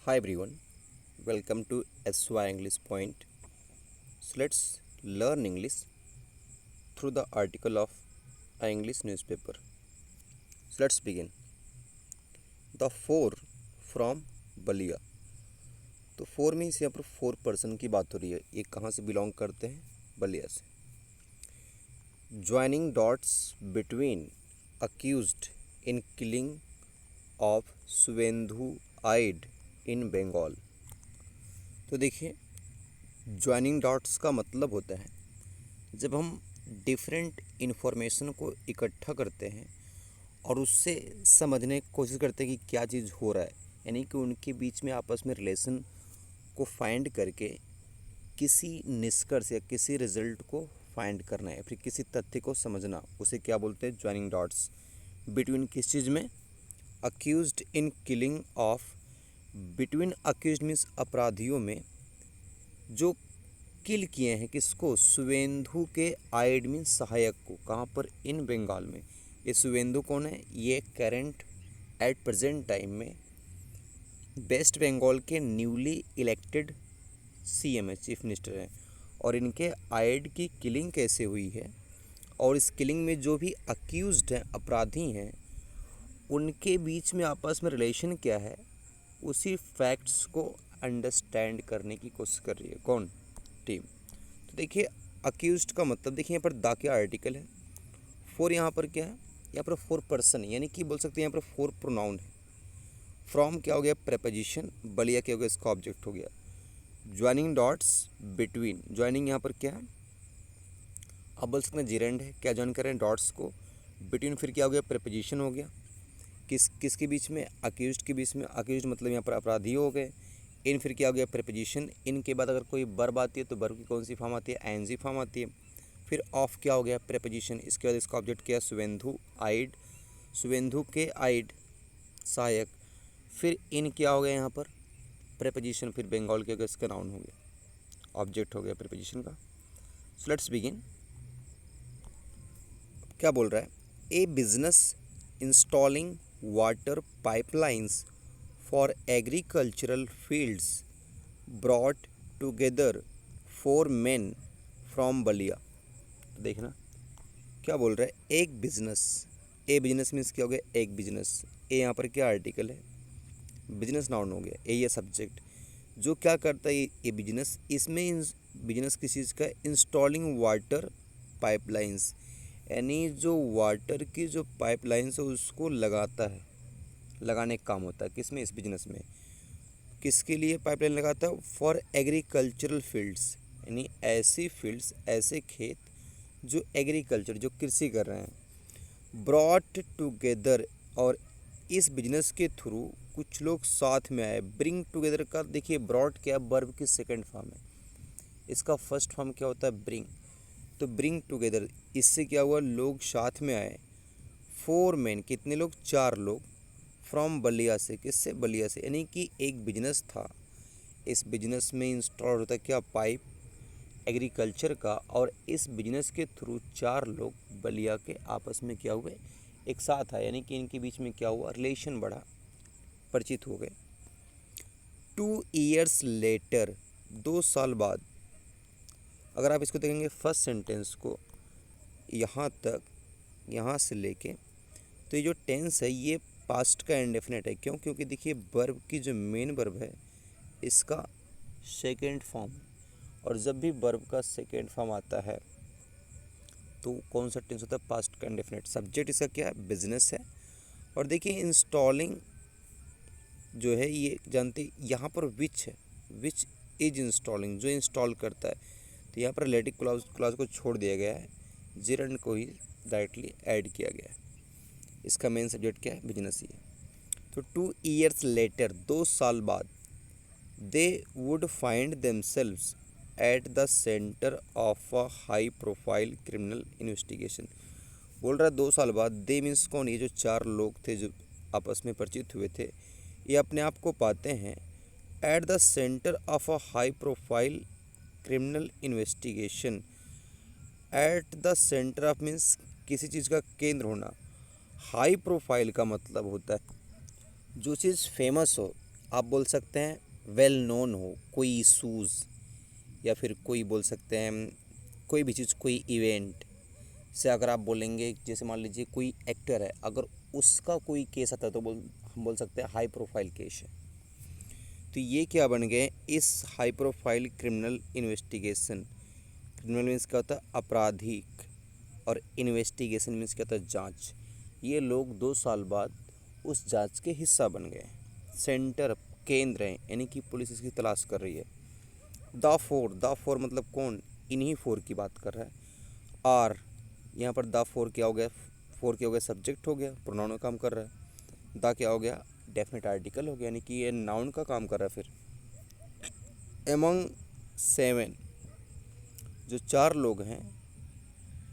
Hi everyone, welcome to SY English Point. So let's learn English through the article of an English newspaper. So let's begin. The four from Ballia. तो four means यहाँ पर four person की बात हो रही है। ये कहाँ से बिलोंग करते हैं? बलिया से। Joining dots between accused in killing of Suvendu aide in Bengal. तो देखिए, ज्वाइनिंग डॉट्स का मतलब होता है जब हम डिफरेंट इन्फॉर्मेशन को इकट्ठा करते हैं और उससे समझने की कोशिश करते हैं कि क्या चीज़ हो रहा है, यानी कि उनके बीच में आपस में रिलेशन को फाइंड करके किसी निष्कर्ष या किसी रिजल्ट को फाइंड करना है, फिर किसी तथ्य को समझना, उसे क्या बोलते हैं? Joining dots. बिटवीन किस चीज़ में? Accused in killing of. Between accused means अपराधियों में जो किल किए हैं किसको? सुवेंदु के आइड मीन सहायक को। कहाँ पर? इन बंगाल में। ये सुवेंदु कौन है? ये करंट एट प्रेजेंट टाइम में वेस्ट बंगाल के न्यूली इलेक्टेड सीएम है, चीफ मिनिस्टर है। और इनके आइड की किलिंग कैसे हुई है और इस किलिंग में जो भी अक्यूज्ड हैं, अपराधी हैं, उनके बीच में आपस में रिलेशन क्या है, उसी फैक्ट्स को अंडरस्टैंड करने की कोशिश कर रही है। कौन? टीम। तो देखिए, अक्यूज्ड का मतलब देखिए यहाँ पर दा क्या आर्टिकल है, फोर यहाँ पर क्या है? यहाँ पर फोर पर्सन, यानी कि बोल सकते हैं यहाँ पर फोर प्रोनाउन है। फ्रॉम क्या हो गया? प्रेपोजिशन। बलिया क्या हो गया? इसका ऑब्जेक्ट हो गया। ज्वाइनिंग डॉट्स बिटवीन, ज्वाइनिंग यहाँ पर क्या है? अब बोल सकते हैं जिरेंड है, क्या ज्वाइन कर रहे हैं? डॉट्स को। बिटवीन फिर क्या हो गया? प्रेपोजिशन हो गया। किसके बीच में? अक्यूज्ड के बीच में। अक्यूज्ड मतलब यहाँ पर अपराधी हो गए। इन फिर क्या हो गया? प्रेपोजिशन। इन के बाद अगर कोई वर्ब आती है तो वर्ब की कौन सी फॉर्म आती है? आईएनजी फॉर्म आती है। फिर ऑफ क्या हो गया? प्रेपोजिशन। इसके बाद इसका ऑब्जेक्ट क्या है? सुवेंदु आइड, सुवेंदु के आइड सहायक। फिर इन क्या हो गया यहाँ पर? प्रेपोजिशन। फिर बंगाल के, इसका नाउन हो गया, ऑब्जेक्ट हो गया प्रेपोजिशन का। So let's begin. क्या बोल रहा है? A business installing water pipelines for agricultural fields brought together four men from Ballia. तो देखना क्या बोल रहा है? एक बिजनेस। ए बिजनेस मीन्स क्या हो गया? एक बिजनेस। ए यहाँ पर क्या आर्टिकल है? बिजनेस नाउन हो गया। ए ये सब्जेक्ट जो क्या करता है? ये बिजनेस। इसमें बिजनेस किस चीज़ का? इंस्टॉलिंग वाटर पाइपलाइंस, यानी जो वाटर की जो पाइपलाइंस है उसको लगाता है, लगाने का काम होता है। किसमें? इस बिजनेस में। किसके लिए पाइपलाइन लगाता है? फॉर एग्रीकल्चरल फील्ड्स, यानी ऐसी फील्ड्स, ऐसे खेत जो एग्रीकल्चर, जो कृषि कर रहे हैं। ब्रॉट टुगेदर, और इस बिजनेस के थ्रू कुछ लोग साथ में आए। ब्रिंग टुगेदर का देखिए, ब्रॉट क्या है? वर्ब की सेकंड फॉर्म है। इसका फर्स्ट फॉर्म क्या होता है? ब्रिंग। तो ब्रिंग टुगेदर, इससे क्या हुआ? लोग साथ में आए। फोर मैन, कितने लोग? चार लोग। फ्रॉम बलिया से, किससे? बलिया से। यानी कि एक बिजनेस था, इस बिजनेस में इंस्टॉल होता है क्या? पाइप, एग्रीकल्चर का। और इस बिजनेस के थ्रू चार लोग बलिया के आपस में क्या हुए? एक साथ आए, यानी कि इनके बीच में क्या हुआ? रिलेशन बढ़ा, परिचित हो गए। 2 years लेटर, 2 साल बाद। अगर आप इसको देखेंगे फर्स्ट सेंटेंस को, यहाँ तक, यहाँ से लेके, तो ये जो टेंस है ये पास्ट का इंडेफिनेट है। क्यों? क्योंकि देखिए वर्ब की जो मेन वर्ब है इसका सेकेंड फॉर्म, और जब भी वर्ब का सेकेंड फॉर्म आता है तो कौन सा टेंस होता है? पास्ट का इंडेफिनेट। सब्जेक्ट इसका क्या है? बिजनेस है। और देखिए इंस्टॉलिंग जो है ये जानते, यहाँ पर विच है, विच इज इंस्टॉलिंग, जो इंस्टॉल करता है। तो यहाँ पर रिलेटिव क्लॉज को छोड़ दिया गया है, जिरंड को ही डायरेक्टली ऐड किया गया है। इसका मेन सब्जेक्ट क्या है? बिजनेस ही है। तो 2 years लेटर, 2 साल बाद, they would find themselves at the centre of a high profile criminal investigation. बोल रहा है 2 साल बाद। दे मीन्स कौन? ये जो चार लोग थे जो आपस में परिचित हुए थे, ये अपने आप को पाते हैं at the centre of a high profile criminal investigation. At the centre of means किसी चीज़ का केंद्र होना। हाई प्रोफाइल का मतलब होता है जो चीज़ फेमस हो, आप बोल सकते हैं वेल नोन हो, कोई इशूज़, या फिर कोई बोल सकते हैं कोई भी चीज़, कोई इवेंट से अगर आप बोलेंगे, जैसे मान लीजिए कोई एक्टर है, अगर उसका कोई केस आता है तो हम बोल सकते हैं हाई प्रोफाइल केस है। तो ये क्या बन गए, इस high profile criminal investigation, criminal means क्या होता है आपराधिक, और इन्वेस्टिगेशन मीन्स क्या होता है जांच, ये लोग 2 साल बाद उस जांच के हिस्सा बन गए, सेंटर केंद्र हैं, यानी कि पुलिस इसकी तलाश कर रही है। द फोर मतलब कौन, इन्हीं फोर की बात कर रहा है। आर यहाँ पर द फोर क्या हो गया, फोर क्या हो गया, सब्जेक्ट हो गया, प्रोनाउन का काम कर रहा है। द क्या हो गया, डेफिनेट आर्टिकल हो गया, यानी कि ये नाउन का काम कर रहा है। फिर एमंग 7, जो 4 लोग हैं,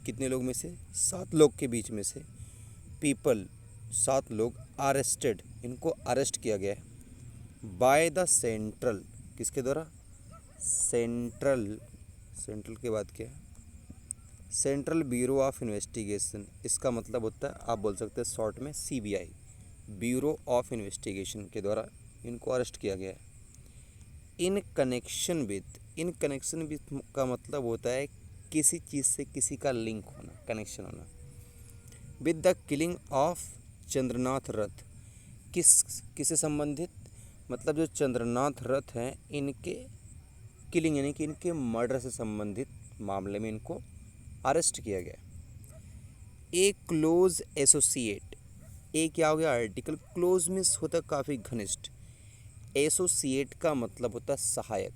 कितने लोग में से, 7 लोग के बीच में से, पीपल 7 लोग अरेस्टेड, इनको अरेस्ट किया गया है बाय द सेंट्रल, किसके द्वारा, सेंट्रल के बाद क्या है, सेंट्रल ब्यूरो ऑफ इन्वेस्टिगेशन, इसका मतलब होता है आप बोल सकते हैं शॉर्ट में सीबीआई, ब्यूरो ऑफ इन्वेस्टिगेशन के द्वारा इनको अरेस्ट किया गया है। इन कनेक्शन विथ का मतलब होता है किसी चीज़ से किसी का लिंक होना, कनेक्शन होना। With the killing of Chandranath रथ, किससे संबंधित, मतलब जो चंद्रनाथ रथ हैं इनके किलिंग यानी कि इनके मर्डर से संबंधित मामले में इनको अरेस्ट किया गया। ए क्लोज एसोसिएट, ए क्या हो गया आर्टिकल, क्लोज मीन्स होता है काफ़ी घनिष्ठ, एसोसिएट का मतलब होता है सहायक।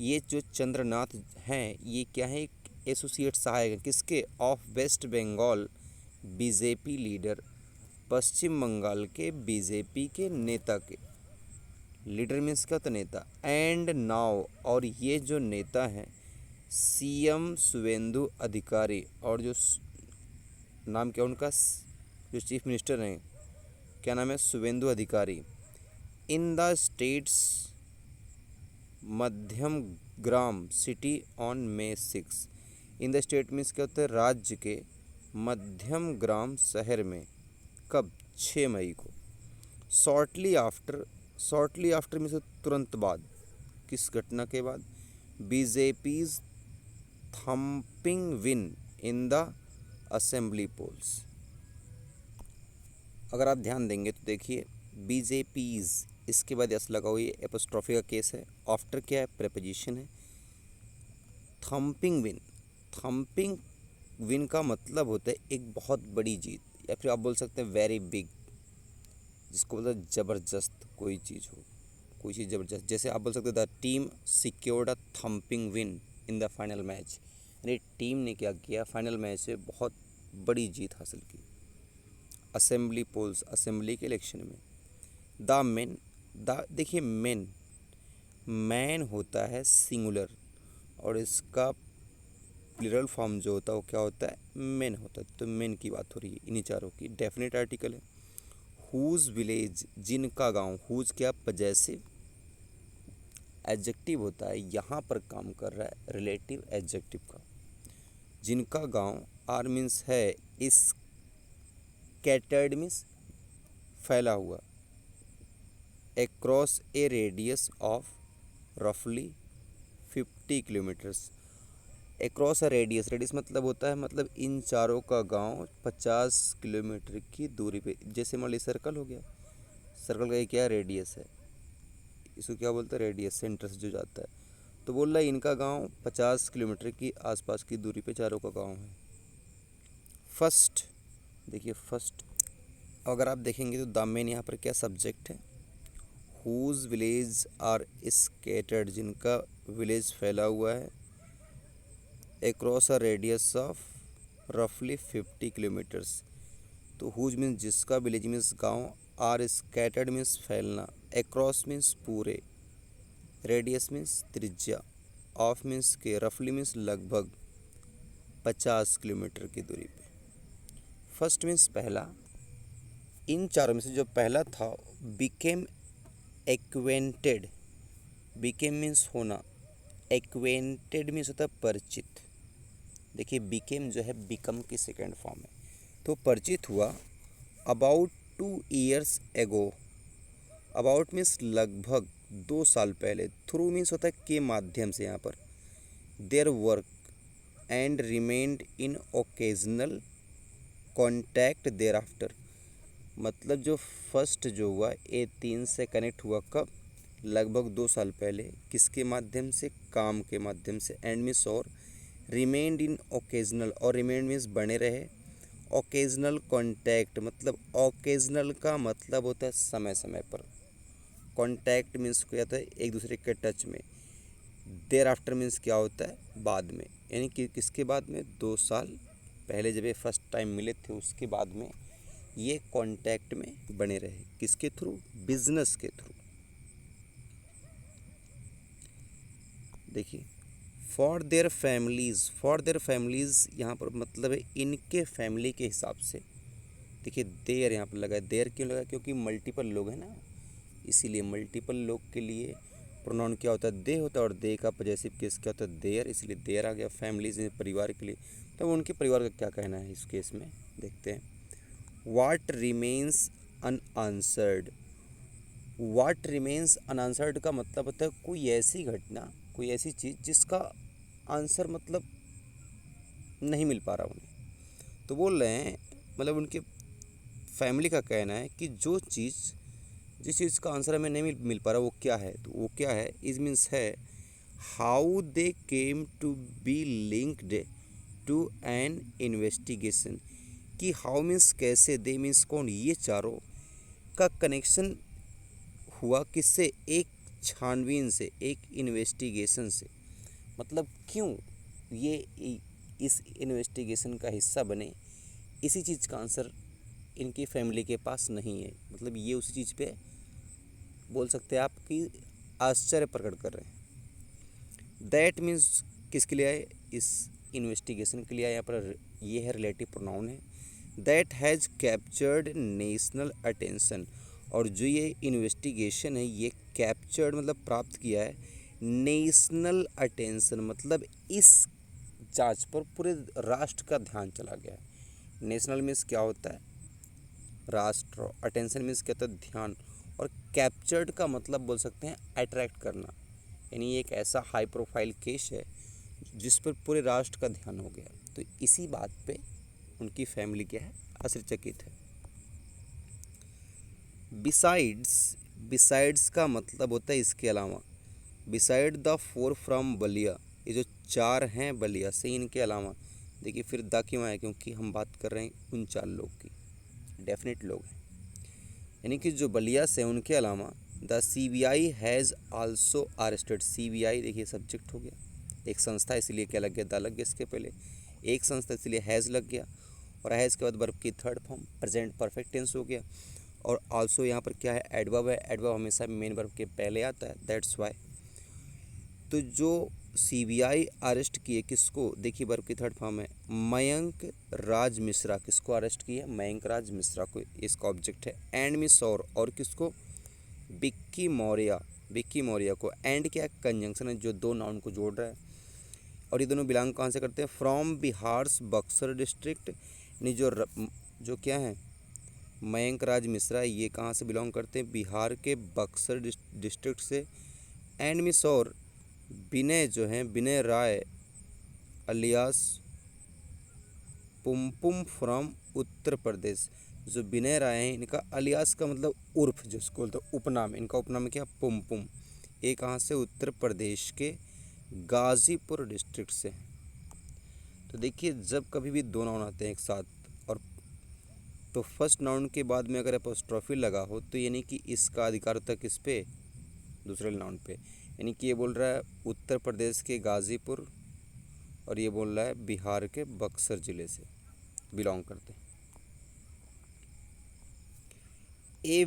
ये जो चंद्रनाथ हैं ये क्या है, एक एसोसिएट सहायक है, किसके, of West Bengal BJP leader, पश्चिम बंगाल के बीजेपी के नेता के, लीडर मीन्स क्या होता है नेता, एंड नाउ, और ये जो नेता हैं सीएम शुवेंदु अधिकारी, और जो नाम क्या उनका, जो चीफ मिनिस्टर हैं क्या नाम है, शुवेंदु अधिकारी, इन the states Madhyamgram city on May 6, in the state means क्या होता है, राज्य के मध्यम ग्राम शहर में, कब, 6 मई को। शॉर्टली आफ्टर मीन्स तुरंत बाद, किस घटना के बाद, BJP's thumping win in the assembly polls. अगर आप ध्यान देंगे तो देखिए बीजेपीज, इसके बाद यस लगा हुआ, ये एपोस्ट्रॉफी का केस है, आफ्टर क्या है, प्रेपोजिशन है। थम्पिंग विन का मतलब होता है एक बहुत बड़ी जीत, या फिर आप बोल सकते हैं वेरी बिग, जिसको बोलते हैं ज़बरदस्त कोई चीज़ हो, कोई चीज़ ज़बरदस्त। जैसे आप बोल सकते हैं the team secured a thumping win in the final match, यानी टीम ने क्या किया, फाइनल मैच में बहुत बड़ी जीत हासिल की। असेंबली पोल्स, असेंबली के इलेक्शन में। द मेन, देखिए मैन होता है सिंगुलर, और इसका प्लूरल फॉर्म जो होता है वो क्या होता है, मेन होता है। तो मेन की बात हो रही है इन्हीं चारों की, डेफिनेट आर्टिकल है। हुज विलेज, जिनका गांव, हुज क्या, पजेसिव एडजेक्टिव होता है, यहाँ पर काम कर रहा है रिलेटिव एडजेक्टिव का। जिनका गांव, आर मीन्स है, इस कैटर्ड मीन्स फैला हुआ, across a radius of roughly 50 kilometres. across a radius मतलब होता है, मतलब इन चारों का गांव 50 किलोमीटर की दूरी पे, जैसे मान लीजिए सर्कल हो गया, सर्कल का ये क्या रेडियस है, इसको क्या बोलते हैं, रेडियस, सेंटर से जो जाता है। तो बोल रहा है इनका गांव 50 किलोमीटर की आसपास की दूरी पे चारों का गांव है। फर्स्ट, देखिए फर्स्ट, अगर आप देखेंगे तो द मेन यहाँ पर क्या सब्जेक्ट है, हुज विलेज आर स्केटर्ड, जिनका विलेज फैला हुआ है, एक्रॉस अ रेडियस ऑफ रफली 50 किलोमीटर्स। तो हुज मीन्स जिसका, विलेज मीन्स गांव, आर स्कैटर्ड मीन्स फैलना, एक्रॉस मीन्स पूरे, रेडियस मीन्स त्रिज्या, ऑफ मीन्स के, रफली मीन्स लगभग 50 किलोमीटर की दूरी पे। फर्स्ट मीन्स पहला, इन चारों में से जो पहला था, बिकेम एक्वेंटेड, बिकेम मीन्स होना, एक्वेंटेड मीन्स होता है परिचित। देखिए बिकेम जो है बिकम की सेकेंड फॉर्म है, तो परिचित हुआ अबाउट 2 years एगो, अबाउट मीन्स लगभग 2 साल पहले, थ्रू मीन्स होता है के माध्यम से यहाँ पर, their work and remained in occasional contact thereafter, मतलब जो फर्स्ट जो हुआ A3 से कनेक्ट हुआ कब, लगभग 2 साल पहले, किसके माध्यम से, काम के माध्यम से, एंड मीन्स और, रिमेन्ड इन ओकेजनल, और रिमेन्ड मीन्स बने रहे, ओकेजनल कॉन्टैक्ट मतलब ओकेजनल का मतलब होता है समय समय पर, कॉन्टैक्ट मीन्स क्या होता है एक दूसरे के टच में, देयर आफ्टर मीन्स क्या होता है बाद में, यानी कि किसके बाद में, 2 साल पहले जब ये फर्स्ट टाइम मिले थे उसके बाद में ये कांटेक्ट में बने रहे, किसके थ्रू, बिजनेस के थ्रू। देखिए फॉर देयर फैमिलीज़ यहाँ पर मतलब है इनके फैमिली के हिसाब से। देखिए देयर यहाँ पर लगा है, देयर क्यों लगा, क्योंकि मल्टीपल लोग हैं ना, इसीलिए मल्टीपल लोग के लिए प्रोनाउन क्या होता है, दे होता है, और दे का पॉजेसिव केस क्या होता है, देयर, इसलिए देयर आ गया। फैमिलीज परिवार के लिए, तो उनके परिवार का क्या कहना है इस केस में, देखते हैं। वाट रिमेन्स अनआंसर्ड, वाट रिमेन्स अनआंसर्ड का मतलब होता है कोई ऐसी घटना, कोई ऐसी चीज़ जिसका आंसर मतलब नहीं मिल पा रहा उन्हें। तो बोल रहे हैं मतलब उनके फैमिली का कहना है कि जो चीज़, जिस चीज़ का आंसर हमें नहीं मिल पा रहा वो क्या है, तो वो क्या है, इज मीन्स है how they came to be linked to an investigation, कि हाउ मीन्स कैसे, दे मीन्स कौन, ये चारों का कनेक्शन हुआ किससे, एक छानबीन से, एक इन्वेस्टिगेशन से, मतलब क्यों ये इस इन्वेस्टिगेशन का हिस्सा बने, इसी चीज़ का आंसर इनकी फैमिली के पास नहीं है, मतलब ये उसी चीज़ पे बोल सकते हैं आप कि आश्चर्य प्रकट कर रहे हैं। दैट मीन्स किसके लिए आए, इस इन्वेस्टिगेशन के लिए आए, यहाँ पर ये है रिलेटिव प्रोनाउन है। That has captured national attention, और जो ये इन्वेस्टिगेशन है ये कैप्चर्ड मतलब प्राप्त किया है, नेशनल अटेंशन मतलब इस जांच पर पूरे राष्ट्र का ध्यान चला गया है। नेशनल मीन्स क्या होता है, राष्ट्र, अटेंशन मीन्स क्या होता है, ध्यान, और कैप्चर्ड का मतलब बोल सकते हैं अट्रैक्ट करना, यानी ये एक ऐसा हाई प्रोफाइल केस है जिस पर पूरे राष्ट्र का ध्यान हो गया, तो इसी बात पे उनकी फैमिली क्या है, आश्चर्यचकित है। बिसाइड्स का मतलब होता है इसके अलावा, बिसाइड द 4 फ्रॉम बलिया, ये जो 4 हैं बलिया से, इनके अलावा, देखिए फिर द क्यों आया, क्योंकि हम बात कर रहे हैं उन 4 लोग की, डेफिनेट लोग हैं, यानी कि जो बलिया से उनके अलावा the CBI has also arrested, CBI देखिए सब्जेक्ट हो गया, एक संस्था इसलिए क्या लग गया, द लग गया इसके पहले, एक संस्था इसलिए हैज़ लग गया, और हैज़ के बाद वर्ब की third form present perfect tense हो गया, और आल्सो यहाँ पर क्या है, एडवर्ब है, एडवर्ब हमेशा मेन वर्ब के पहले आता है, दैट्स वाई। तो जो CBI अरेस्ट किए किसको, देखिए वर्ब की थर्ड फॉर्म है, मयंक राज मिश्रा, किसको अरेस्ट किया, मयंक राज मिश्रा को, इसका ऑब्जेक्ट है, एंड मिस और किसको, विक्की मौर्य को, एंड क्या कंजंक्शन है जो दो नाउन को जोड़ रहा है, और ये दोनों बिलोंग कहाँ से करते हैं, फ्रॉम बिहार्स बक्सर डिस्ट्रिक्ट, यानी जो क्या है, मयंक राज मिश्रा ये कहाँ से बिलोंग करते हैं, बिहार के बक्सर डिस्ट्रिक्ट से, एंड मिस और विनय जो हैं, विनय राय अलियास पुमपुम फ्रॉम उत्तर प्रदेश, जो विनय राय हैं इनका अलियास का मतलब उर्फ, जिसको बोलते हैं उपनाम, इनका उपनाम क्या, पुमपुम, ये कहाँ से, उत्तर प्रदेश के गाज़ीपुर डिस्ट्रिक्ट से। तो देखिए जब कभी भी दो नाउन आते हैं एक साथ, और तो फर्स्ट नाउन के बाद में अगर एपोस्ट्रोफी लगा हो तो यानी कि इसका अधिकार होता है किस पे, दूसरे नाउन पे, यानी कि ये बोल रहा है उत्तर प्रदेश के गाज़ीपुर, और ये बोल रहा है बिहार के बक्सर ज़िले से बिलोंग करते हैं। ए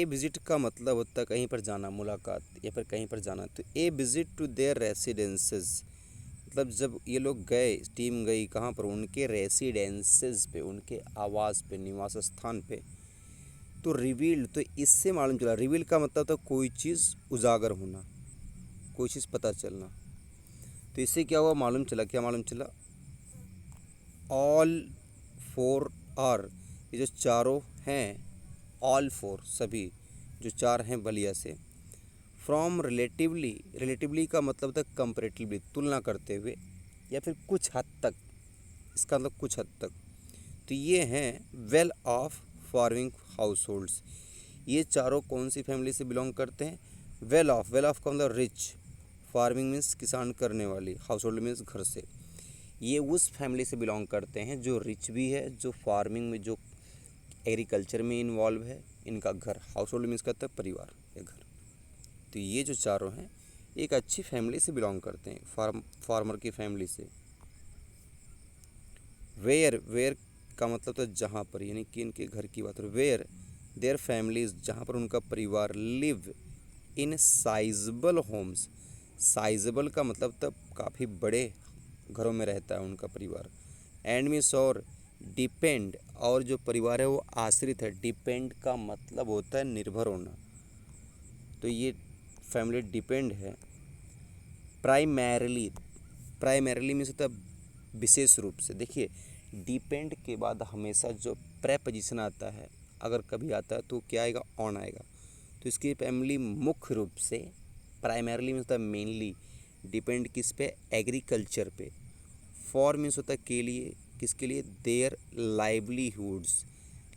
विज़िट का मतलब होता है कहीं पर जाना, मुलाकात, या फिर कहीं पर जाना, तो ए विज़िट टू देयर रेसिडेंसेस, मतलब जब ये लोग गए, टीम गई कहाँ पर, उनके रेसिडेंसेस पे, उनके आवास पे, निवास स्थान पे, तो रिवील्ड, तो इससे मालूम चला, रिवील का मतलब था कोई चीज़ उजागर होना, कोई चीज़ पता चलना, तो इससे क्या हुआ, मालूम चला, क्या मालूम चला, ऑल 4 आर, ये जो चारों हैं, ऑल 4 सभी, जो 4 हैं बलिया से, फ्रॉम रिलेटिवली, रिलेटिवली का मतलब था कंपेरेटिवली, तुलना करते हुए या फिर कुछ हद तक, इसका मतलब कुछ हद तक। तो ये हैं well of farming house holds. ये चारों कौन सी फैमिली से बिलोंग करते हैं? वेल ऑफ, वेल ऑफ का मतलब रिच, फार्मिंग मीन्स किसान करने वाली, हाउस होल्ड मीन्स घर से। ये उस फैमिली से बिलोंग करते हैं जो रिच भी है, जो फार्मिंग में, जो एग्रीकल्चर में इन्वॉल्व है। इनका घर, हाउस होल्ड मीन्स कहता है परिवार या घर। तो ये जो चारों हैं एक अच्छी फैमिली से बिलोंग करते हैं, फार्मर की फैमिली से। वेयर, वेयर का मतलब तो जहाँ पर, यानी कि इनके घर की बात हो। वेयर देयर फैमिलीज, जहाँ पर उनका परिवार, live in sizable homes. Sizable का मतलब तब काफ़ी बड़े घरों में रहता है उनका परिवार। एंड मीन्स और डिपेंड, और जो परिवार है वो आश्रित है। डिपेंड का मतलब होता है निर्भर होना, तो ये फैमिली डिपेंड है। प्राइमरीली, प्राइमरीली मीन्स होता है विशेष रूप से। देखिए डिपेंड के बाद हमेशा जो प्रेपोजिशन आता है, अगर कभी आता है तो क्या आएगा? ऑन आएगा। तो इसकी फैमिली मुख्य रूप से, प्राइमरीली मीन्स होता है मेनली, डिपेंड किस पे? एग्रीकल्चर पे। फॉर मीन्स होता है के लिए, किसके लिए? There livelihoods.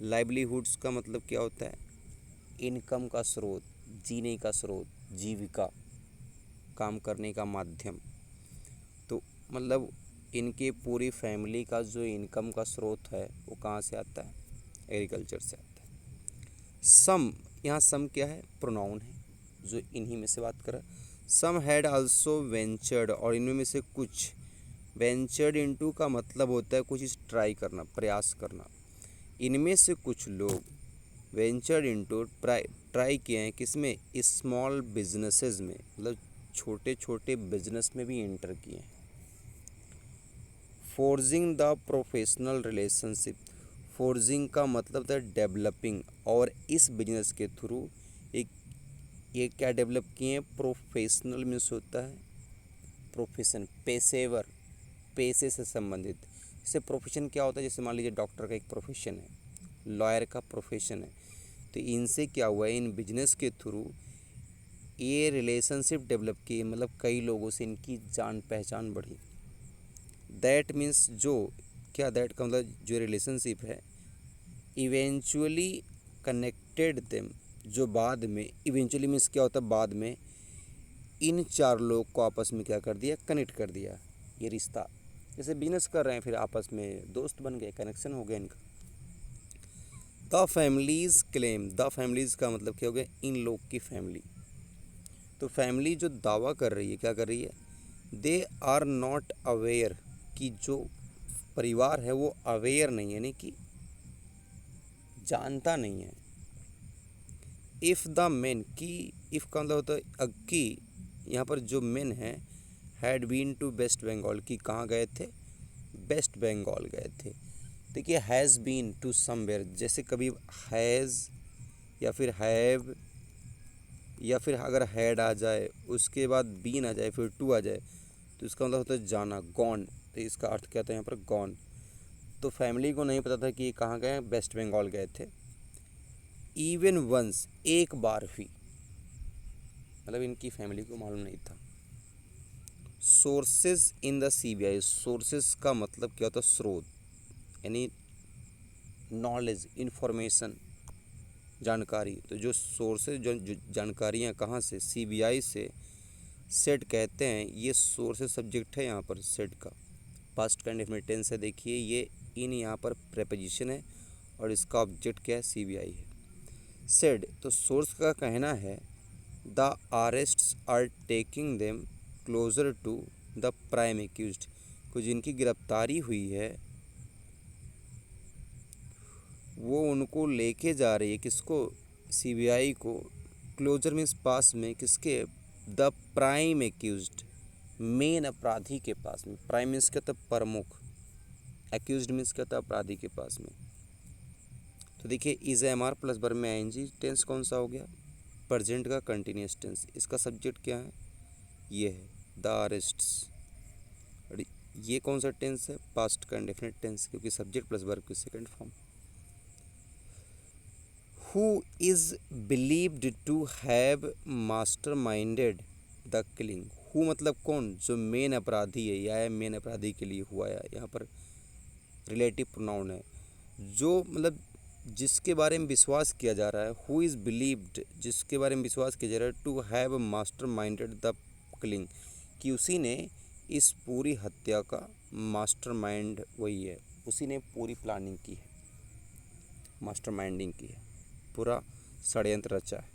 लाइवलीहुड्स का मतलब क्या होता है? इनकम का स्रोत, जीने का स्रोत, जीविका, काम करने का माध्यम। तो मतलब इनके पूरी फैमिली का जो इनकम का स्रोत है वो कहाँ से आता है? एग्रीकल्चर से आता है। सम, यहाँ सम क्या है? प्रोनाउन है जो इन्हीं में से बात कर रहा है। सम हैड आल्सो वेंचर्ड, और इनमें में से कुछ, वेंचर्ड इनटू का मतलब होता है कुछ ट्राई करना, प्रयास करना। इनमें से कुछ लोग वेंचर्ड इनटू, ट्राई किए हैं किसमें? स्मॉल बिजनेसेस में, मतलब छोटे छोटे बिजनेस में भी एंटर किए हैं। Forging the professional relationship, forging का मतलब था डेवलपिंग, और इस बिजनेस के थ्रू एक, ये क्या डेवलप किए हैं? प्रोफेशनल मीन्स होता है प्रोफेशन, पेशेवर, पेशे से संबंधित। जैसे प्रोफेशन क्या होता है? जैसे मान लीजिए डॉक्टर का एक प्रोफेशन है, लॉयर का प्रोफेशन है। तो इनसे क्या हुआ है? इन बिजनेस के थ्रू ये रिलेशनशिप डेवलप किए, मतलब कई लोगों से इनकी जान पहचान बढ़ी। दैट मीन्स जो, क्या दैट का मतलब? जो रिलेशनशिप है, इवेंचुअली कनेक्टेड देम, जो बाद में, इवेंचुअली मीन्स क्या होता है? बाद में इन 4 लोग को आपस में क्या कर दिया? कनेक्ट कर दिया। ये रिश्ता, जैसे बिजनेस कर रहे हैं फिर आपस में दोस्त बन गए, कनेक्शन हो गया इनका। The families claim, the families का मतलब क्या हो गया? इन लोग की फैमिली। तो फैमिली जो दावा कर रही है, क्या कर रही है? दे आर नॉट अवेयर, कि जो परिवार है वो अवेयर नहीं है, यानी कि जानता नहीं है। इफ़ द मेन, की इफ़ का मतलब होता है कि यहाँ पर जो मेन है, had been to West Bengal, की कहाँ गए थे? वेस्ट बंगाल गए थे। देखिए हैज़ बीन टू समवेयर, जैसे कभी हैज़ या फिर हैव, या फिर अगर हैड आ जाए उसके बाद बीन आ जाए फिर टू आ जाए, तो इसका मतलब होता है जाना, गॉन। तो इसका अर्थ क्या था यहाँ पर? गॉन। तो फैमिली को नहीं पता था कि ये कहाँ गए? वेस्ट बंगाल गए थे। इवन वंस, एक बार भी, मतलब इनकी फैमिली को मालूम नहीं था। Sources in the CBI, sources का मतलब क्या होता है? स्रोत, यानी नॉलेज, इंफॉर्मेशन, जानकारी। तो जो सोर्सेज, जो जानकारियाँ कहाँ से? सीबीआई से। सेट कहते हैं, ये सोर्सेज सब्जेक्ट है यहाँ पर सेट का, पास्ट का इंडेफिनिट टेंस है। देखिए ये इन यहाँ पर प्रेपोजिशन है और इसका ऑब्जेक्ट क्या है? सीबीआई है। सेड, तो सोर्स का कहना है the arrests are taking them closer to the prime accused, को जिनकी गिरफ्तारी हुई है वो उनको लेके जा रही है, किसको? सीबीआई को। क्लोजर मीन्स पास में, किसके? द प्राइम एक्यूज्ड, मेन अपराधी के पास में। प्राइम मीन्स क्या होता है? प्रमुख। एक्यूज्ड मीन्स क्या होता है? अपराधी के पास में। तो देखिए is am are plus verb में आईएनजी टेंस कौन सा हो गया? प्रेजेंट का कंटिन्यूस टेंस। इसका सब्जेक्ट क्या है? ये है द अरेस्ट्स। और ये कौन सा टेंस है? पास्ट का इंडेफिनिट टेंस, क्योंकि सब्जेक्ट प्लस वर्ब की second form. Who is believed to have master minded the killing. Who मतलब कौन, जो मेन अपराधी है या मेन अपराधी के लिए हुआ है, यहाँ पर रिलेटिव प्रोनाउन है। जो मतलब जिसके बारे में विश्वास किया जा रहा है, हु इज़ बिलीव्ड, जिसके बारे में विश्वास किया जा रहा है, to have master minded the killing, कि उसी ने इस पूरी हत्या का मास्टर माइंड वही है, उसी ने पूरी प्लानिंग की है, मास्टर माइंडिंग की है, पूरा षड्यंत्र रचा है।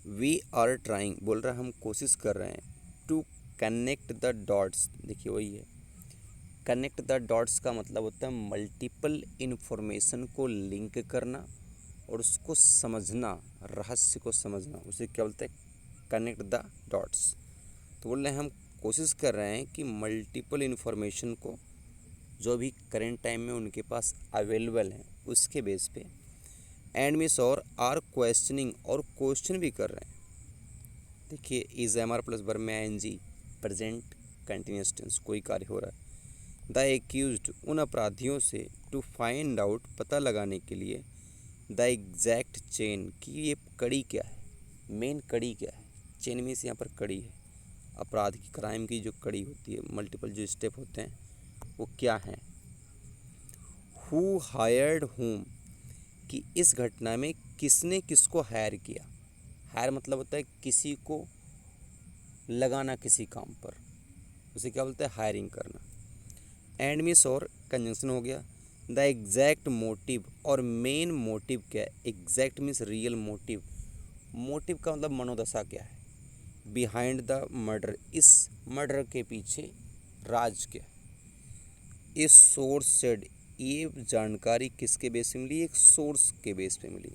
वी आर ट्राइंग बोल रहा है हम कोशिश कर रहे हैं, टू कनेक्ट द डॉट्स, देखिए वही है, कनेक्ट द डॉट्स का मतलब होता है मल्टीपल इन्फॉर्मेशन को लिंक करना और उसको समझना, रहस्य को समझना, उसे क्या बोलते हैं, कनेक्ट द डॉट्स। तो बोल रहे हैं हम कोशिश कर रहे हैं कि मल्टीपल इन्फॉर्मेशन को जो भी करेंट टाइम में उनके पास अवेलेबल है उसके बेस पे, एंड मिस और आर क्वेश्चनिंग, और क्वेश्चन भी कर रहे हैं। देखिए is am are plus verb में आईएनजी, प्रेजेंट कंटिन्यूअस टेंस, कोई कार्य हो रहा है। द एक्यूज्ड, उन अपराधियों से, टू फाइंड आउट, पता लगाने के लिए, द एग्जैक्ट चेन, कि ये कड़ी क्या है, मेन कड़ी क्या है। चेन मीन्स यहाँ पर कड़ी है, अपराध की, क्राइम की जो कड़ी होती है, मल्टीपल जो स्टेप होते हैं वो क्या हैं। हु हायर्ड हुम, कि इस घटना में किसने किसको हायर किया। हायर मतलब होता है किसी को लगाना किसी काम पर, उसे क्या बोलते हैं, हायरिंग करना। एंड मिस और कंजंक्शन हो गया। द एग्जैक्ट मोटिव, और मेन मोटिव क्या है, exact means real motive, motive का मतलब मनोदशा क्या है, बिहाइंड द मर्डर, इस मर्डर के पीछे राज क्या है। इस सोर्स सेड, ये जानकारी किसके बेस पे मिली, एक सोर्स के बेस पे मिली।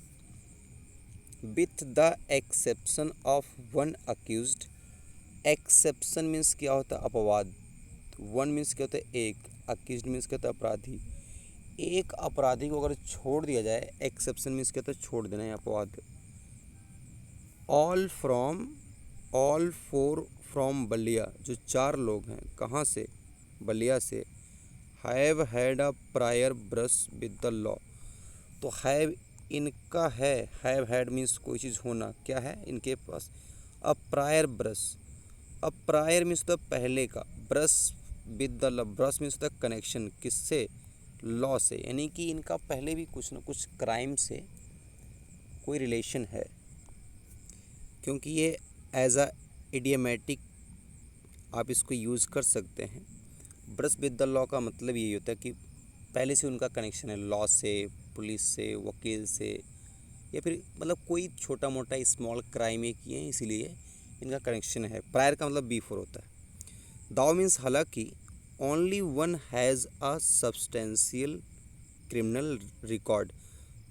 With the exception of one accused, exception means क्या होता है, अपवाद। वन मीन्स क्या होता है, एक, अक्यूज्ड मीन्स क्या होता है, अपराधी। एक अपराधी को अगर छोड़ दिया जाए, एक्सेप्शन मीन्स क्या होता है, छोड़ देना है, अपवाद। ऑल फोर फ्रॉम बलिया, जो 4 लोग हैं, कहाँ से, बलिया से। Have had a prior brush with the law, तो हैव इनका है, हैव हैड मीन्स कोई चीज़ होना, क्या है इनके पास, a prior brush, a prior means होता है पहले का, brush with the law, brush means होता है कनेक्शन, किससे, लॉ से, यानी कि इनका पहले भी कुछ ना कुछ क्राइम से कोई रिलेशन है, क्योंकि ये एज अ इडियमेटिक आप इसको यूज़ कर सकते हैं। ब्रश विद द लॉ का मतलब यही होता है कि पहले से उनका कनेक्शन है लॉ से, पुलिस से, वकील से, या फिर मतलब कोई छोटा मोटा स्मॉल क्राइम ये किए हैं इसीलिए इनका कनेक्शन है। प्रायर का मतलब बिफोर होता है। दाव मीन्स हालांकि, only one has a substantial criminal record,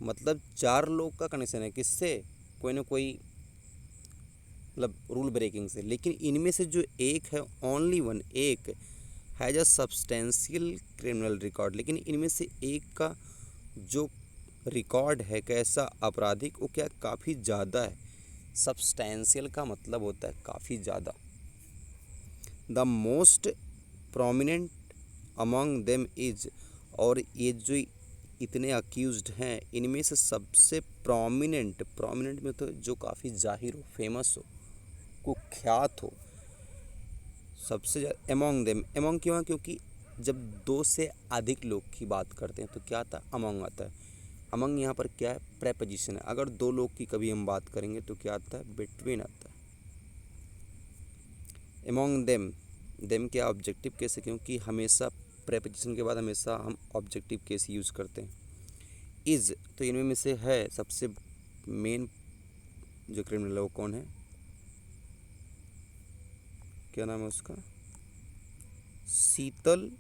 मतलब 4 लोग का कनेक्शन है किससे, कोई ना कोई मतलब रूल ब्रेकिंग से, लेकिन इनमें से जो एक है, ओनली वन, एक, has a substantial criminal record, लेकिन इनमें से एक का जो रिकॉर्ड है कैसा, आपराधिक, वो क्या काफ़ी ज़्यादा है। सब्सटेंशियल का मतलब होता है काफ़ी ज़्यादा। The most prominent among them is, और ये जो इतने अक्यूज्ड हैं इनमें से सबसे प्रोमिनेंट, प्रोमिनेंट में तो जो काफ़ी जाहिर हो, फेमस हो, कुख्यात हो, सबसे ज़्यादा। एमोंग देम, एमोंग क्यों है, क्योंकि जब 2 से अधिक लोग की बात करते हैं तो क्या आता है, अमंग आता है। अमंग यहाँ पर क्या है, प्रेपोजिशन है। अगर 2 लोग की कभी हम बात करेंगे तो क्या आता है, बिटवीन आता है। एमोंग देम, देम क्या ऑब्जेक्टिव केस है, क्योंकि हमेशा प्रेपोजिशन के बाद हमेशा हम ऑब्जेक्टिव केस यूज़ करते हैं। इज़, तो इनमें में से है सबसे मेन जो क्रिमिनल है वो कौन है, क्या नाम है उसका, शीतल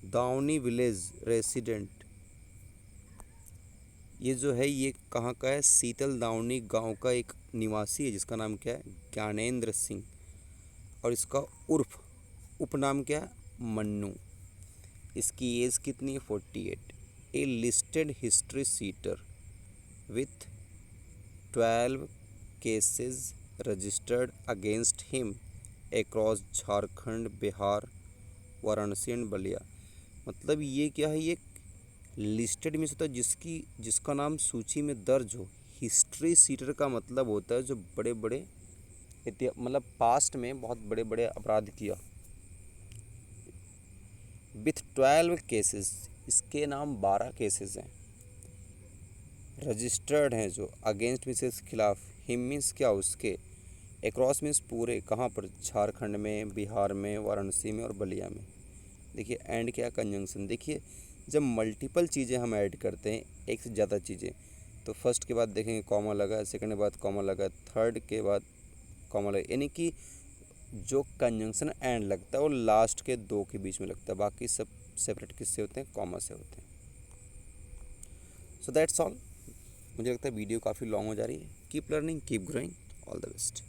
दावनी विलेज रेसिडेंट। ये जो है ये कहाँ का है, शीतल दावनी गांव का एक निवासी है जिसका नाम क्या है, ज्ञानेंद्र सिंह, और इसका उर्फ उपनाम क्या है, मन्नू। इसकी एज कितनी है, 48। A listed history sheeter with 12 cases registered against him across Jharkhand, Bihar, Varanasi and Ballia. मतलब ये क्या है, ये लिस्टेड मीन्स होता है जिसका नाम सूची में दर्ज हो। हिस्ट्री सीटर का मतलब होता है जो बड़े बड़े मतलब पास्ट में बहुत बड़े बड़े अपराध किया। विथ 12 केसेस, इसके नाम 12 केसेस हैं रजिस्टर्ड हैं जो अगेंस्ट मिसेस खिलाफ। हिम मीन्स क्या उसके, एक्रॉस मीन्स पूरे, कहाँ पर, झारखंड में, बिहार में, वाराणसी में और बलिया में। देखिए एंड क्या, कंजंक्शन। देखिए जब मल्टीपल चीज़ें हम ऐड करते हैं, एक से ज़्यादा चीज़ें, तो फर्स्ट के बाद देखेंगे कॉमा लगा, सेकंड के बाद कॉमा लगा, थर्ड के बाद कॉमा लगा, यानी कि जो कंजंक्शन एंड लगता है वो लास्ट के दो के बीच में लगता है, बाकी सब सेपरेट किससे होते हैं, कॉमा से होते हैं। So that's all. मुझे लगता है वीडियो काफ़ी लॉन्ग हो जा रही है। Keep learning, keep growing, all the best.